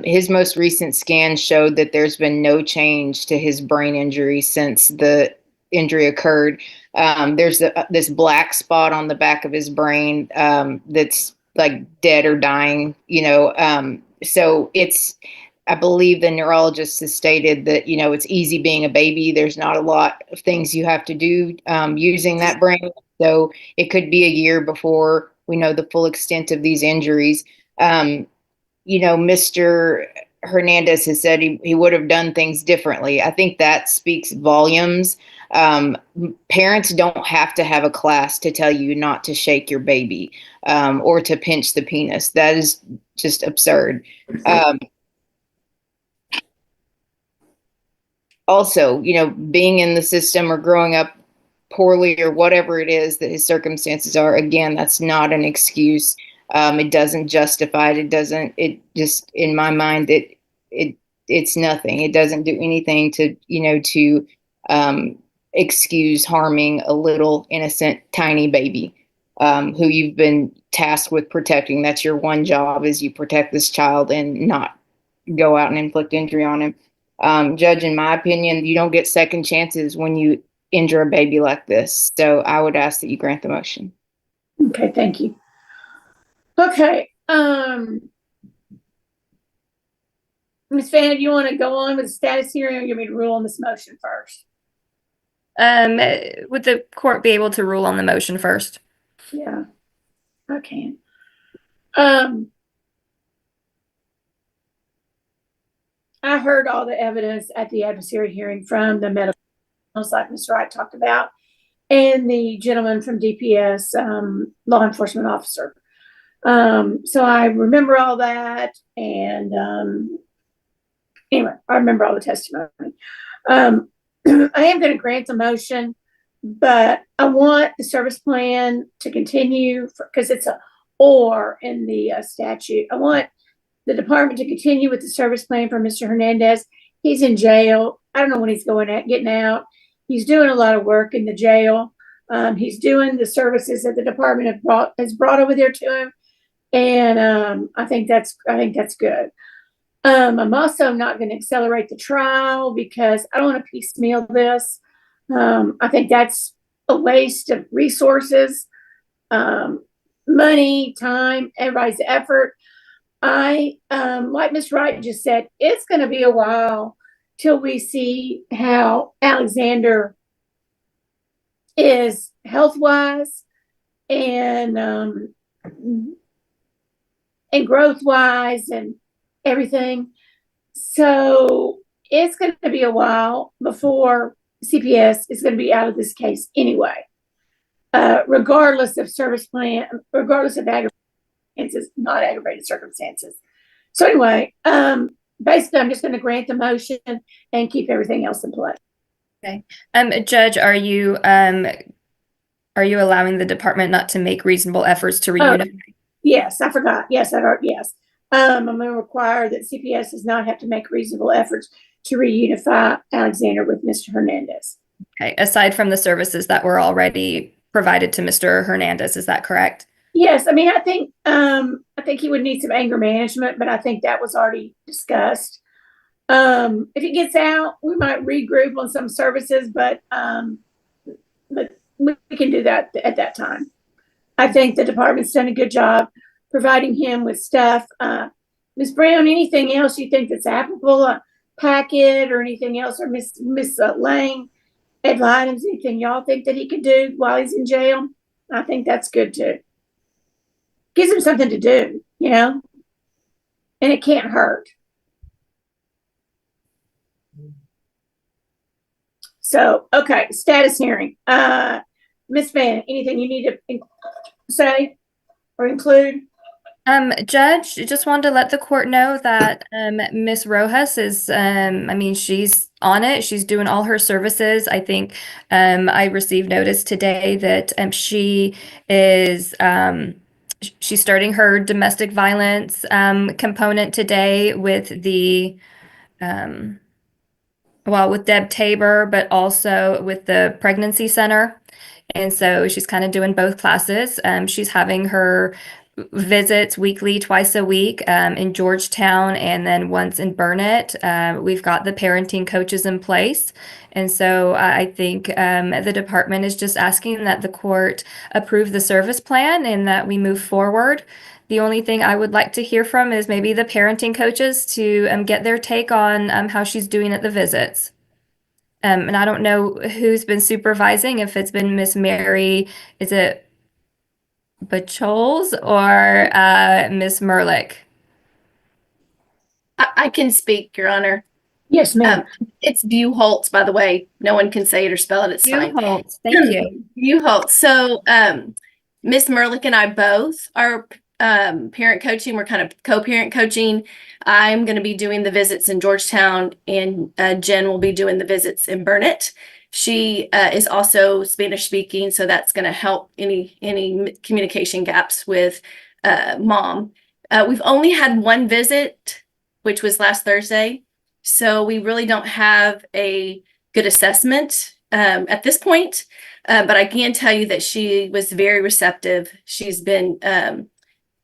his most recent scan showed that there's been no change to his brain injury since the injury occurred. There's this black spot on the back of his brain that's like dead or dying, so I believe the neurologist has stated that, it's easy being a baby. There's not a lot of things you have to do using that brain. So it could be a year before we know the full extent of these injuries. Mr. Hernandez has said he would have done things differently. I think that speaks volumes. Parents don't have to have a class to tell you not to shake your baby or to pinch the penis. That is just absurd. Also, being in the system or growing up poorly or whatever it is that his circumstances are, again, that's not an excuse. It doesn't justify it. It just, in my mind, it's nothing. It doesn't do anything to excuse harming a little innocent tiny baby who you've been tasked with protecting. That's your one job, is you protect this child and not go out and inflict injury on him. Judge, in my opinion, you don't get second chances when you injure a baby like this. So I would ask that you grant the motion. Okay, thank you. Okay, Ms. Vanna, do you want to go on with the status hearing, or you want me to rule on this motion first? Would the court be able to rule on the motion first? Yeah, I can. I heard all the evidence at the adversary hearing from the medical, like Ms. Wright talked about, and the gentleman from DPS, law enforcement officer. So I remember all that, and anyway, I remember all the testimony. I am going to grant the motion, but I want the service plan to continue because it's a or in the statute. I want the department to continue with the service plan for Mr. Hernandez. He's in jail. I don't know when he's getting out. He's doing a lot of work in the jail. He's doing the services that the department has brought over there to him, and I think that's good. I'm also not going to accelerate the trial because I don't want to piecemeal this. I think that's a waste of resources, money, time, everybody's effort. Like Ms. Wright just said, it's going to be a while till we see how Alexander is health-wise and growth-wise and everything. So it's going to be a while before CPS is going to be out of this case anyway, regardless of service plan, regardless of not aggravated circumstances. So anyway, basically, I'm just going to grant the motion and keep everything else in place. Okay. Judge, are you allowing the department not to make reasonable efforts to reunify? Yes, I forgot. Yes, yes. I'm going to require that CPS does not have to make reasonable efforts to reunify Alexander with Mr. Hernandez. Okay. Aside from the services that were already provided to Mr. Hernandez, is that correct? Yes, I mean, I think he would need some anger management, but I think that was already discussed. If he gets out, we might regroup on some services, but we can do that at that time. I think the department's done a good job providing him with stuff. Ms. Brown, anything else you think that's applicable, a packet or anything else, or Miss Lang, Ed items, anything y'all think that he could do while he's in jail? I think that's good too. Gives him something to do, and it can't hurt. So, okay, status hearing. Ms. Vann, anything you need to say or include? Judge, just wanted to let the court know that Ms. Rojas is, she's on it. She's doing all her services. I think I received notice today that she is she's starting her domestic violence component today with the with Deb Tabor, but also with the pregnancy center. And so she's kind of doing both classes. She's having her visits weekly, twice a week in Georgetown, and then once in Burnett. We've got the parenting coaches in place. And so I think the department is just asking that the court approve the service plan and that we move forward. The only thing I would like to hear from is maybe the parenting coaches to get their take on how she's doing at the visits. And I don't know who's been supervising, if it's been Miss Mary, is it Bachols or Miss Merlick? I can speak, Your Honor. Yes, ma'am. It's Buholtz, by the way. No one can say it or spell it. It's fine. Buholtz, thank you. Buholtz. So, Miss Merlick and I both are parent coaching. We're kind of co-parent coaching. I'm going to be doing the visits in Georgetown, and Jen will be doing the visits in Burnett. She is also Spanish speaking, so that's going to help any communication gaps with mom. We've only had one visit, which was last Thursday, so we really don't have a good assessment at this point. But I can tell you that she was very receptive. She's been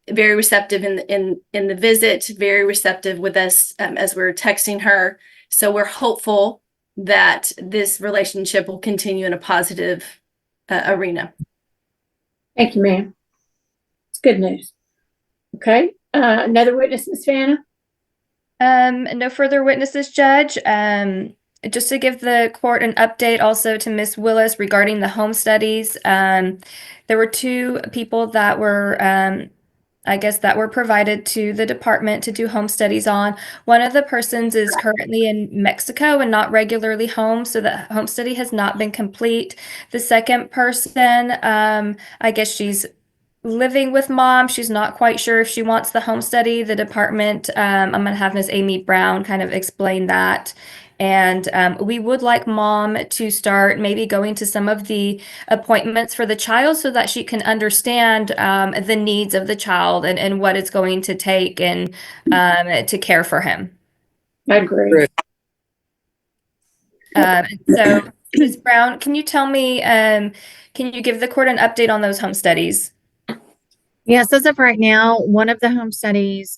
very receptive in the visit, very receptive with us as we're texting her. So we're hopeful that this relationship will continue in a positive arena. Thank you, ma'am. It's good news. Okay. Another witness, Ms. Vanna? No further witnesses, Judge. Just to give the court an update also to Ms. Willis regarding the home studies. There were two people that were that were provided to the department to do home studies on. One of the persons is currently in Mexico and not regularly home, so the home study has not been complete. The second person, I guess she's living with mom. She's not quite sure if she wants the home study. The department, I'm going to have Ms. Amy Brown kind of explain that. And we would like mom to start maybe going to some of the appointments for the child so that she can understand the needs of the child and what it's going to take and to care for him. I agree. So, Ms. Brown, can you tell me, can you give the court an update on those home studies? Yes, as of right now, one of the home studies,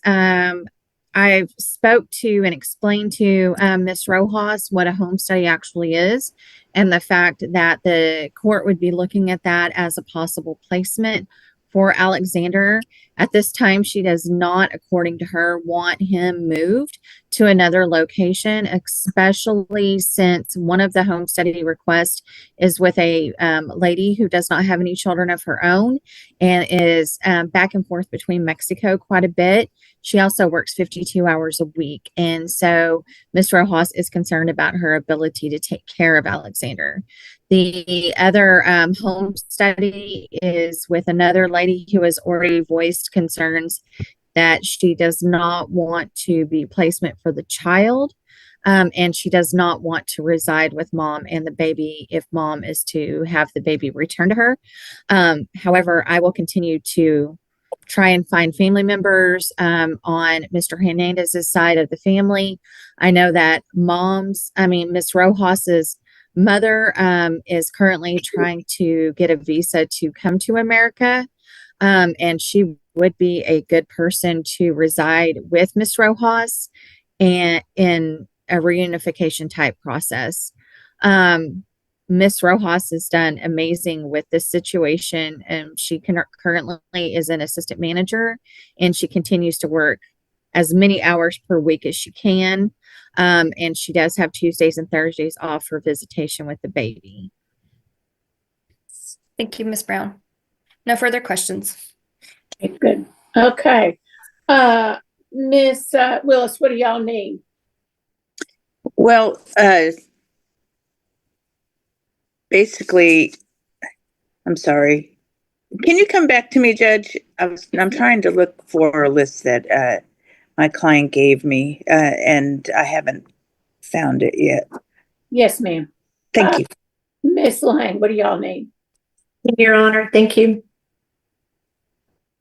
I've spoke to and explained to Ms. Rojas what a home study actually is, and the fact that the court would be looking at that as a possible placement for Alexander. At this time, she does not, according to her, want him moved to another location, especially since one of the home study requests is with a lady who does not have any children of her own and is back and forth between Mexico quite a bit. She also works 52 hours a week. And so Ms. Rojas is concerned about her ability to take care of Alexander. The other home study is with another lady who has already voiced concerns that she does not want to be placement for the child. And she does not want to reside with mom and the baby if mom is to have the baby returned to her. However, I will continue to try and find family members on Mr. Hernandez's side of the family. I know that Ms. Rojas's mother is currently trying to get a visa to come to America, and she would be a good person to reside with Ms. Rojas and in a reunification type process. Ms. Rojas has done amazing with this situation, and she currently is an assistant manager, and she continues to work as many hours per week as she can. And she does have Tuesdays and Thursdays off for visitation with the baby. Thank you, Ms. Brown. No further questions. Okay, good. Okay. Ms. Willis, what do y'all need? Well, basically, I'm sorry. Can you come back to me, Judge? I'm trying to look for a list that my client gave me, and I haven't found it yet. Yes, ma'am. Thank you. Miss Lang, what do y'all need? Your Honor, thank you.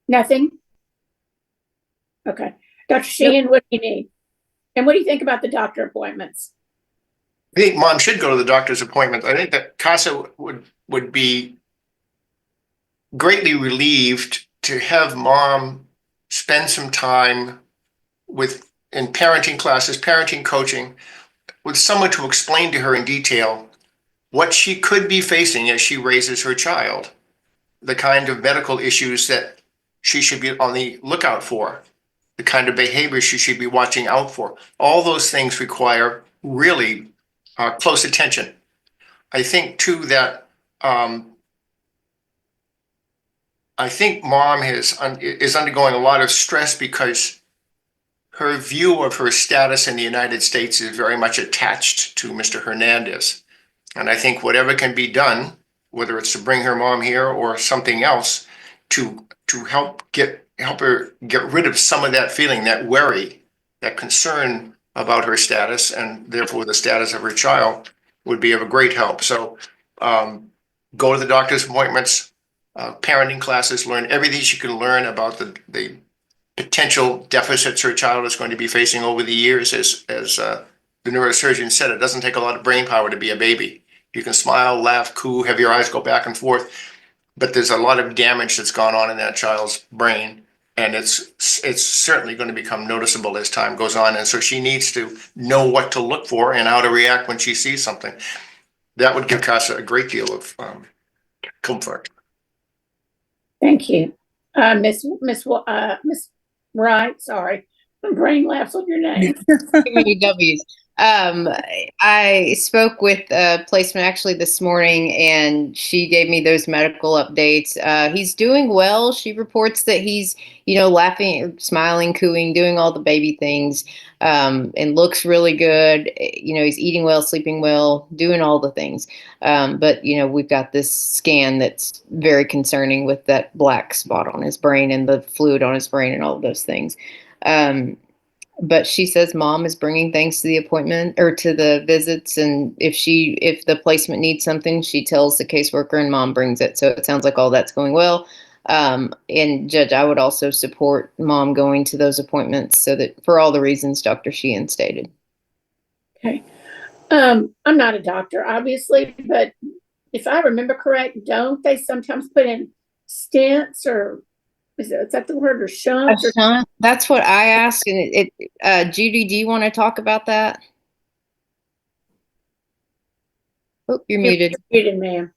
Nothing? Okay. Dr. Sheehan, what do you need? And what do you think about the doctor appointments? I think mom should go to the doctor's appointment. I think that CASA would be greatly relieved to have mom spend some time in parenting classes, parenting coaching, with someone to explain to her in detail what she could be facing as she raises her child, the kind of medical issues that she should be on the lookout for, the kind of behavior she should be watching out for. All those things require really close attention. I think too that I think mom is undergoing a lot of stress because her view of her status in the United States is very much attached to Mr. Hernandez. And I think whatever can be done, whether it's to bring her mom here or something else, to help her get rid of some of that feeling, that worry, that concern about her status and therefore the status of her child would be of a great help. So go to the doctor's appointments, parenting classes, learn everything she can learn about the potential deficits her child is going to be facing over the years. As the neurosurgeon said, it doesn't take a lot of brain power to be a baby. You can smile, laugh, coo, have your eyes go back and forth, but there's a lot of damage that's gone on in that child's brain, and it's certainly going to become noticeable as time goes on. And so she needs to know what to look for and how to react when she sees something. That would give Casa a great deal of comfort. Thank you. Miss Wright, sorry. My brain laughs on your name. Too many W's. I spoke with placement actually this morning, and she gave me those medical updates. He's doing well. She reports that he's, laughing, smiling, cooing, doing all the baby things, and looks really good. He's eating well, sleeping well, doing all the things. But we've got this scan that's very concerning with that black spot on his brain and the fluid on his brain and all of those things. But she says mom is bringing things to the appointment or to the visits. And if the placement needs something, she tells the caseworker and mom brings it. So it sounds like all that's going well. And Judge, I would also support mom going to those appointments so that for all the reasons Dr. Sheehan stated. Okay. I'm not a doctor, obviously, but if I remember correct, don't they sometimes put in stents or is that the word, or shunts? That's what I asked. And Judy, do you want to talk about that? Oh, you're muted. You're muted, ma'am.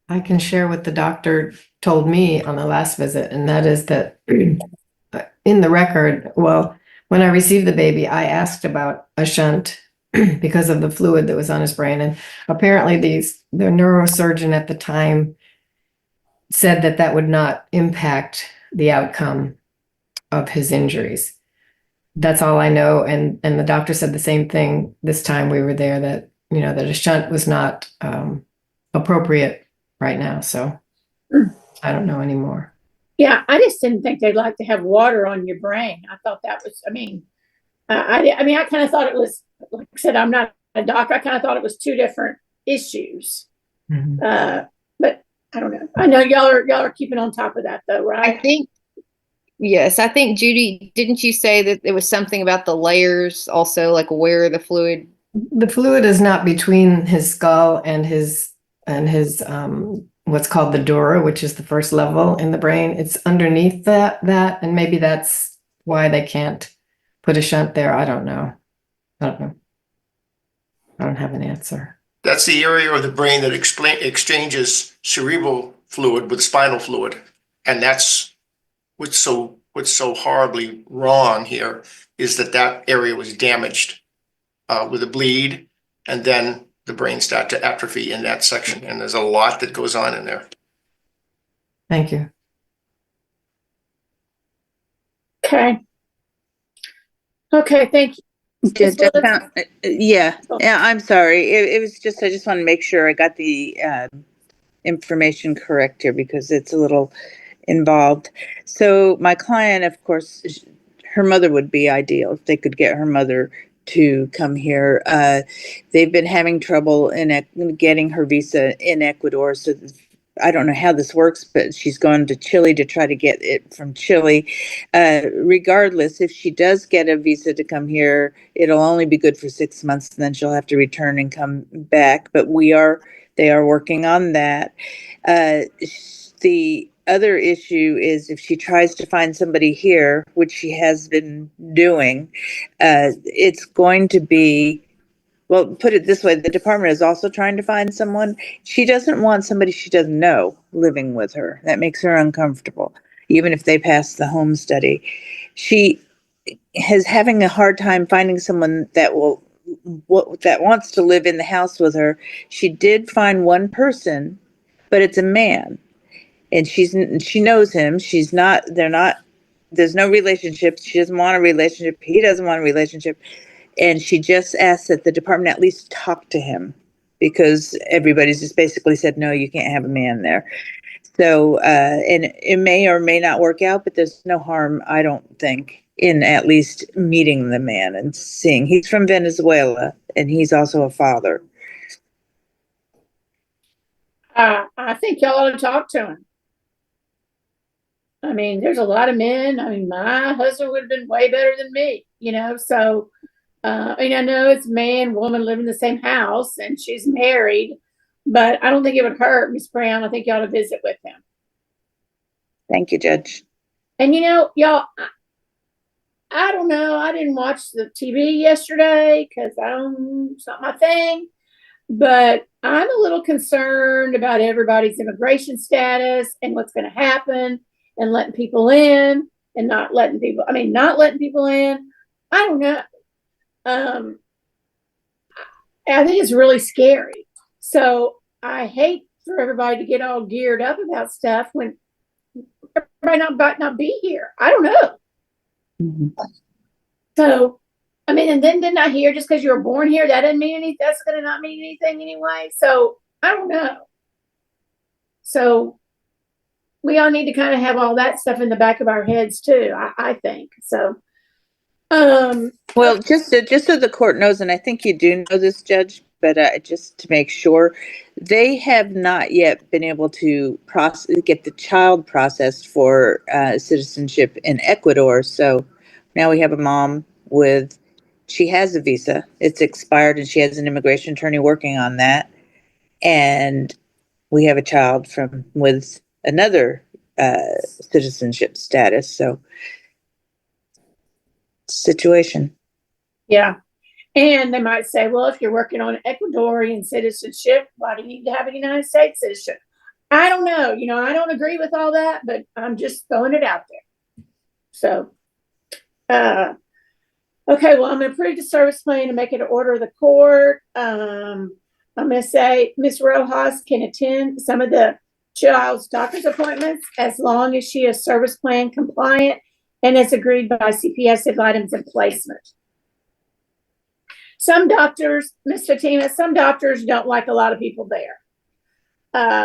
I can share what the doctor told me on the last visit, and that is that in the record, well, when I received the baby, I asked about a shunt because of the fluid that was on his brain. And apparently the neurosurgeon at the time said that would not impact the outcome of his injuries. That's all I know. And the doctor said the same thing this time we were there, that, that a shunt was not appropriate right now. So I don't know anymore. Yeah, I just didn't think they'd like to have water on your brain. I thought that was, I kind of thought it was, like I said, I'm not a doctor. I kind of thought it was two different issues. Mm-hmm. But I don't know. I know y'all are keeping on top of that though, right? Yes, I think Judy, didn't you say that it was something about the layers also, like where the fluid? The fluid is not between his skull and his what's called the dura, which is the first level in the brain. It's underneath that, and maybe that's why they can't put a shunt there. I don't know. I don't have an answer. That's the area of the brain that exchanges cerebral fluid with spinal fluid. And that's what's so horribly wrong here, is that area was damaged with a bleed, and then the brain started to atrophy in that section. And there's a lot that goes on in there. Thank you. Okay, thank you. Yeah, I'm sorry. It was just, I just want to make sure I got the information correct here because it's a little involved. So my client, of course, her mother would be ideal if they could get her mother to come here. They've been having trouble in getting her visa in Ecuador. So I don't know how this works, but she's gone to Chile to try to get it from Chile. Regardless, if she does get a visa to come here, it'll only be good for 6 months, and then she'll have to return and come back. But they are working on that. The other issue is if she tries to find somebody here, which she has been doing, it's going to be, well, put it this way, the department is also trying to find someone. She doesn't want somebody she doesn't know living with her. That makes her uncomfortable, even if they pass the home study. She is having a hard time finding someone that wants to live in the house with her. She did find one person, but it's a man. And she knows him. There's no relationship. She doesn't want a relationship. He doesn't want a relationship. And she just asked that the department at least talk to him, because everybody's just basically said, no, you can't have a man there. So, and it may or may not work out, but there's no harm, I don't think, in at least meeting the man and seeing. He's from Venezuela, and he's also a father. I think y'all ought to talk to him. I mean, there's a lot of men. I mean, my husband would have been way better than me, so, I mean, I know it's man, woman live in the same house and she's married, but I don't think it would hurt, Miss Brown. I think you ought to visit with him. Thank you, Judge. And y'all, I don't know. I didn't watch the TV yesterday because it's not my thing, but I'm a little concerned about everybody's immigration status and what's going to happen. And letting people in and not letting people in. I don't know. I think it's really scary. So I hate for everybody to get all geared up about stuff when everybody might not be here. I don't know. Mm-hmm. So, I mean, and then didn't I hear just because you were born here, that doesn't mean anything. That's going to not mean anything anyway. So I don't know. So we all need to kind of have all that stuff in the back of our heads too, I think. So, well, just so the court knows, and I think you do know this, Judge, but just to make sure, they have not yet been able to get the child processed for citizenship in Ecuador. So now we have a mom she has a visa. It's expired, and she has an immigration attorney working on that. And we have a child with another citizenship status. So situation. Yeah. And they might say, well, if you're working on Ecuadorian citizenship, why do you need to have a United States citizenship? I don't know. I don't agree with all that, but I'm just throwing it out there. So, okay, well, I'm going to approve the service plan and make it an order of the court. I'm going to say Ms. Rojas can attend some of the child's doctor's appointments as long as she is service plan compliant and is agreed by CPS if items in placement. Some doctors, Ms. Fatima, some doctors don't like a lot of people there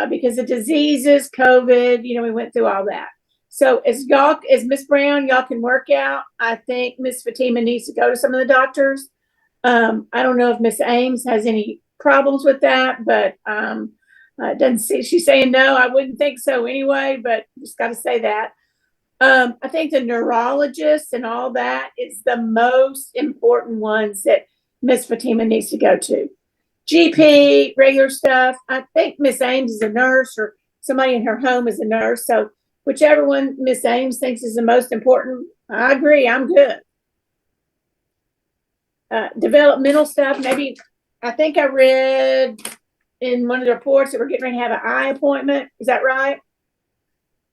because of diseases, COVID, we went through all that. So as Ms. Brown, y'all can work out. I think Ms. Fatima needs to go to some of the doctors. I don't know if Ms. Ames has any problems with that, but doesn't see she's saying no. I wouldn't think so anyway, but just got to say that. I think the neurologists and all that is the most important ones that Miss Fatima needs to go to. GP, regular stuff. I think Miss Ames is a nurse or somebody in her home is a nurse. So whichever one Miss Ames thinks is the most important, I agree. I'm good. Developmental stuff. Maybe I think I read in one of the reports that we're getting ready to have an eye appointment. Is that right?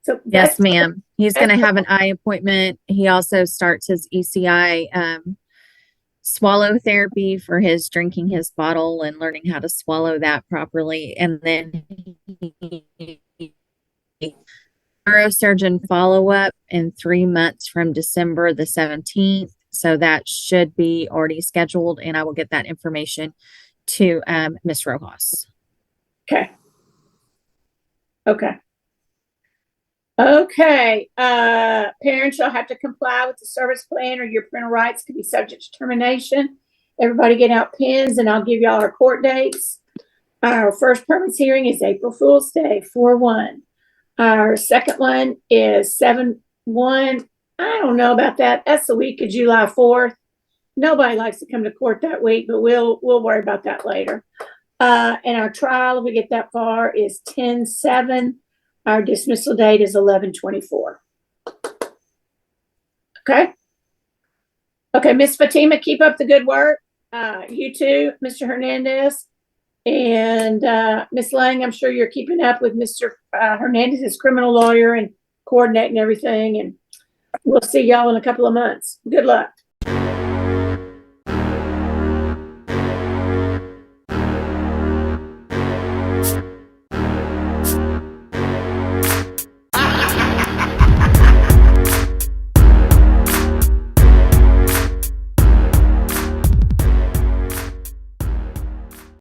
So yes, ma'am. He's going to have an eye appointment. He also starts his ECI swallow therapy for his drinking his bottle and learning how to swallow that properly. And then neurosurgeon follow-up in 3 months from December the 17th. So that should be already scheduled, and I will get that information to Ms. Rojas. Okay. Parents shall have to comply with the service plan or your parental rights could be subject to termination. Everybody get out pens and I'll give y'all our court dates. Our first permits hearing is April Fool's Day, 4/1. Our second one is 7/1. I don't know about that. That's the week of July 4th. Nobody likes to come to court that week, but we'll worry about that later. And our trial, if we get that far, is 10/7. Our dismissal date is 11/24. Okay. Okay, Miss Fatima, keep up the good work. You too, Mr. Hernandez. And Miss Lang, I'm sure you're keeping up with Mr. Hernandez's criminal lawyer and coordinating everything. And we'll see y'all in a couple of months. Good luck.